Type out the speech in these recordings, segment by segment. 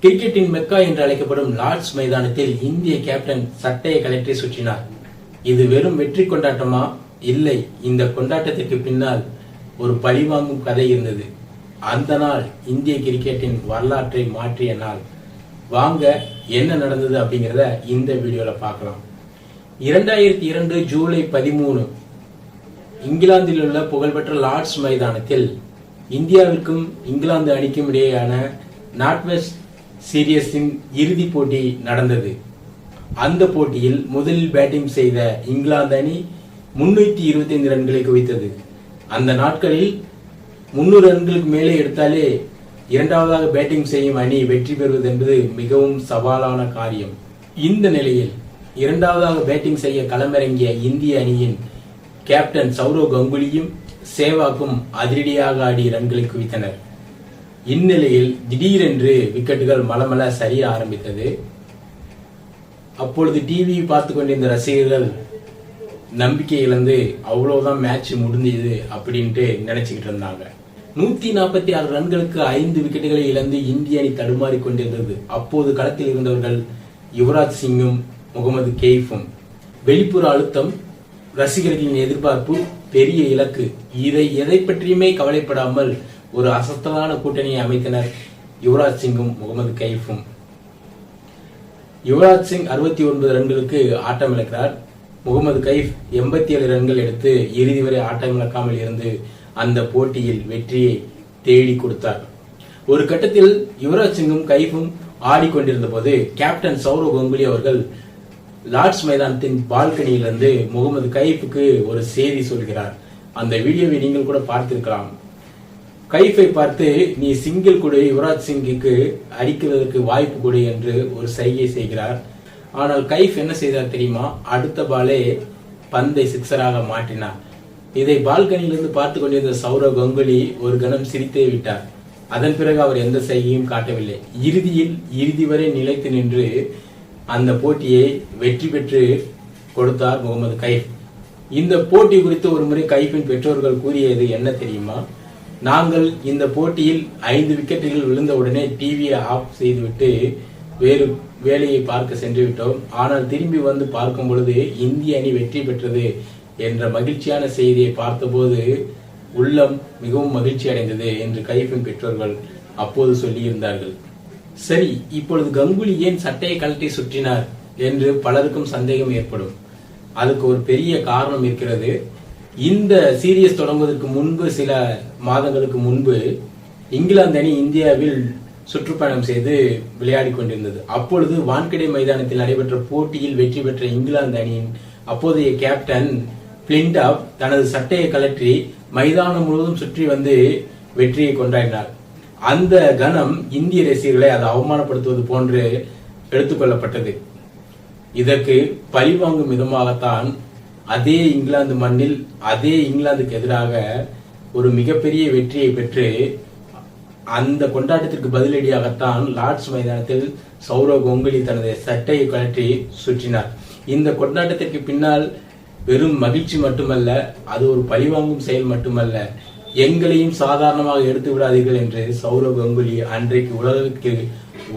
கிரிக்கெட்டின் Mecca என்று அழைக்கப்படும் Lord's மைதானத்தில் இந்திய கேப்டன் சட்டையை கலற்றி சுற்றினார். இது வெறும் வெற்றி கொண்டாட்டமா? இல்லை, இந்த கொண்டாட்டத்திற்கு பின்னால் ஒரு பழிவாங்கும் கதை இருந்தது. அந்த நாள் இந்திய கிரிக்கெட்டின் வரலாற்றை மாற்றிய நாள். வாங்க என்ன நடந்தது அப்படிங்கிறத இந்த வீடியோல பார்க்கலாம். 2002 ஜூலை 13 இங்கிலாந்தில் உள்ள புகழ்பெற்ற லார்ட்ஸ் மைதானத்தில் இந்தியாவிற்கும் இங்கிலாந்து அணிக்கும் இடையேயான நார்த்வெஸ்ட் சீரியஸின் இறுதிப் போட்டி நடந்தது. அந்த போட்டியில் முதலில் பேட்டிங் செய்த இங்கிலாந்து அணி 325 ரன்களை குவித்தது. அந்த நாட்களில் 300 ரன்களுக்கு மேலே எடுத்தாலே இரண்டாவதாக பேட்டிங் செய்யும் அணி வெற்றி பெறுவது என்பது மிகவும் சவாலான காரியம். இந்த நிலையில் இரண்டாவதாக பேட்டிங் செய்ய களமிறங்கிய இந்திய அணியின் கேப்டன் சௌரவ் கங்குலியும் சேவாக்கும் அதிரடியாக ஆடி ரன்களை குவித்தனர். இந்நிலையில் திடீரென்று விக்கெட்டுகள் மலமல சரிய ஆரம்பித்தது. அப்பொழுது டிவி பார்த்து கொண்டிருந்த ரசிகர்கள் நம்பிக்கை இழந்து அவ்வளவுதான் மேட்ச் முடிஞ்சது அப்படின்ட்டு நினைச்சுக்கிட்டு இருந்தாங்க. 146 ரன்களுக்கு 5 விக்கெட்டுகளை இழந்து இந்திய அணி தடுமாறி கொண்டிருந்தது. அப்போது களத்தில் இருந்தவர்கள் யுவராஜ் சிங்கும் முகமது கெய்ஃபும். வெளிப்புற அழுத்தம், ரசிகர்களின் எதிர்பார்ப்பு, பெரிய இலக்கு, எதை பற்றியுமே கவலைப்படாமல் ஒரு அசத்தலான கூட்டணியை அமைத்தனர் யுவராஜ் சிங்கும் முகமது கெய்ஃபும். யுவராஜ் சிங் 69 ரன்களுக்கு ஆட்டமிழக்கிறார். முகமது கைஃப் 87 ரன்கள் எடுத்து இறுதி வரை ஆட்டமிழக்காமல் இருந்து அந்த போட்டியில் வெற்றியை தேடி கொடுத்தார். ஒரு கட்டத்தில் யுவராஜ் சிங்கும் கைஃபும் ஆடிக்கொண்டிருந்த போது கேப்டன் சௌரவ் கங்குலி அவர்கள் லார்ட்ஸ் மைதானத்தின் பால்கனியிலிருந்து முகமது கைஃபுக்கு ஒரு செய்தி சொல்கிறார். அந்த வீடியோவை நீங்கள் கூட பார்த்திருக்கலாம். கைஃபை பார்த்து, நீ சிங்கிள் கொடு, யுவராஜ் சிங்குக்கு அடிக்கிறதுக்கு வாய்ப்பு கொடு என்று ஒரு சைகை செய்கிறார். ஆனால் கைஃப் என்ன செய்தார் தெரியுமா? அடுத்த பாலே பந்தை சிக்ஸராக மாற்றினார். இதை பால்கனியிலிருந்து பார்த்து கொண்டிருந்த சௌரவ் கங்குலி ஒரு கணம் சிரித்தே விட்டார். அதன் பிறகு அவர் எந்த சைகையும் காட்டவில்லை. இறுதி வரை நிலைத்து நின்று அந்த போட்டியை வெற்றி பெற்று கொடுத்தார் முகமது கைஃப். இந்த போட்டி குறித்து ஒரு முறை கைஃபின் பெற்றோர்கள் கூறியது என்ன தெரியுமா? நாங்கள் இந்த போட்டியில் 5 விக்கெட்டுகள் விழுந்தவுடனே டிவியை ஆஃப் செய்துவிட்டு வேறு வேலையை பார்க்க சென்று விட்டோம். ஆனால் திரும்பி வந்து பார்க்கும் பொழுது இந்திய அணி வெற்றி பெற்றது என்ற மகிழ்ச்சியான செய்தியை பார்த்தபோது உள்ளம் மிகவும் மகிழ்ச்சி அடைந்தது என்று கைஃபின் பெற்றோர்கள் அப்போது சொல்லியிருந்தார்கள். சரி, இப்பொழுது கங்குலி ஏன் சட்டையை கழட்டி சுற்றினார் என்று பலருக்கும் சந்தேகம் ஏற்படும். அதுக்கு ஒரு பெரிய காரணம் இருக்கிறது. இந்த சீரியஸ் தொடங்குவதற்கு முன்பு, சில மாதங்களுக்கு முன்பு, இங்கிலாந்து அணி இந்தியாவில் சுற்றுப்பயணம் செய்து விளையாடி கொண்டிருந்தது. அப்பொழுது வான்கடே மைதானத்தில் நடைபெற்ற போட்டியில் வெற்றி பெற்ற இங்கிலாந்து அணியின் அப்போதைய கேப்டன் பிளின்டாப் தனது சட்டையை கழற்றி மைதானம் முழுவதும் சுற்றி வந்து வெற்றியை கொண்டாடினார். அந்த கணம் இந்திய ரசிகர்களை அதை அவமானப்படுத்துவது போன்று எடுத்துக்கொள்ளப்பட்டது. இதற்கு பழிவாங்கும் விதமாகத்தான் அதே இங்கிலாந்து மண்ணில், அதே இங்கிலாந்துக்கு எதிராக ஒரு மிகப்பெரிய வெற்றியை பெற்று அந்த கொண்டாட்டத்திற்கு பதிலடியாகத்தான் லார்ட்ஸ் மைதானத்தில் சௌரவ் கங்குலி தனது சட்டையை கழற்றி சுற்றினார். இந்த கொண்டாட்டத்திற்கு பின்னால் வெறும் மகிழ்ச்சி மட்டுமல்ல, அது ஒரு பழிவாங்கும் செயல் மட்டுமல்ல, எங்களையும் சாதாரணமாக எடுத்து விடாதீர்கள் என்று சௌரவ் கங்குலி அன்றைக்கு உலகிற்கு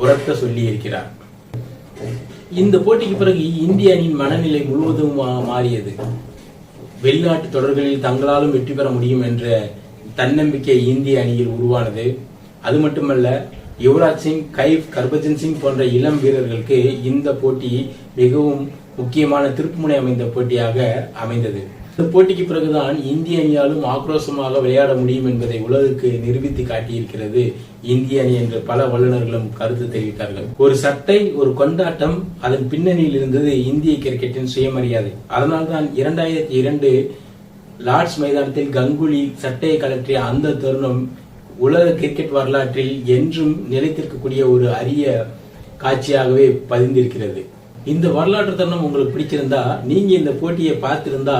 உரத்த சொல்லி இருக்கிறார். இந்த போட்டிக்கு பிறகு இந்திய அணியின் மனநிலை முழுவதும் மாறியது. வெளிநாட்டு தொடர்களில் தங்களாலும் வெற்றி பெற முடியும் என்ற தன்னம்பிக்கை இந்திய அணியில் உருவானது. அது மட்டுமல்ல, யுவராஜ் சிங், கைஃப், ஹர்பஜன் சிங் போன்ற இளம் வீரர்களுக்கு இந்த போட்டி மிகவும் முக்கியமான திருப்புமுனை அமைந்த போட்டியாக அமைந்தது. இந்த போட்டிக்கு பிறகுதான் இந்திய அணியாலும் ஆக்ரோஷமாக விளையாட முடியும் என்பதை உலகுக்கு நிரூபித்து காட்டியிருக்கிறது இந்திய அணி என்று பல வல்லுநர்களும் கருத்து தெரிவித்தார்கள். ஒரு சட்டை, ஒரு கொண்டாட்டம், அதன் பின்னணியில் இருந்தது இந்திய கிரிக்கெட்டின் சுயமரியாதை. அதனால்தான் 2002 லார்ட்ஸ் மைதானத்தில் கங்குலி சட்டையை கழற்றிய அந்த தருணம் உலக கிரிக்கெட் வரலாற்றில் என்றும் நிலைத்திருக்கக்கூடிய ஒரு அரிய காட்சியாகவே பதிந்திருக்கிறது. இந்த வரலாற்று தருணம் உங்களுக்கு பிடிச்சிருந்தா, நீங்க இந்த போட்டியை பார்த்திருந்தா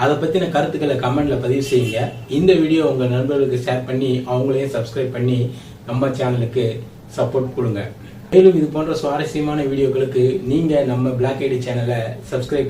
அதை பத்தின கருத்துக்களை கமெண்ட்ல பதிவு செய்யுங்க. இந்த வீடியோ உங்க நண்பர்களுக்கு ஷேர் பண்ணி அவங்களையும் சப்ஸ்கிரைப் பண்ணி நம்ம சேனலுக்கு சப்போர்ட் கொடுங்க. மேலும் இது போன்ற சுவாரஸ்யமான வீடியோக்களுக்கு நீங்க நம்ம பிளாக் ஐடி சேனலை சப்ஸ்கிரைப்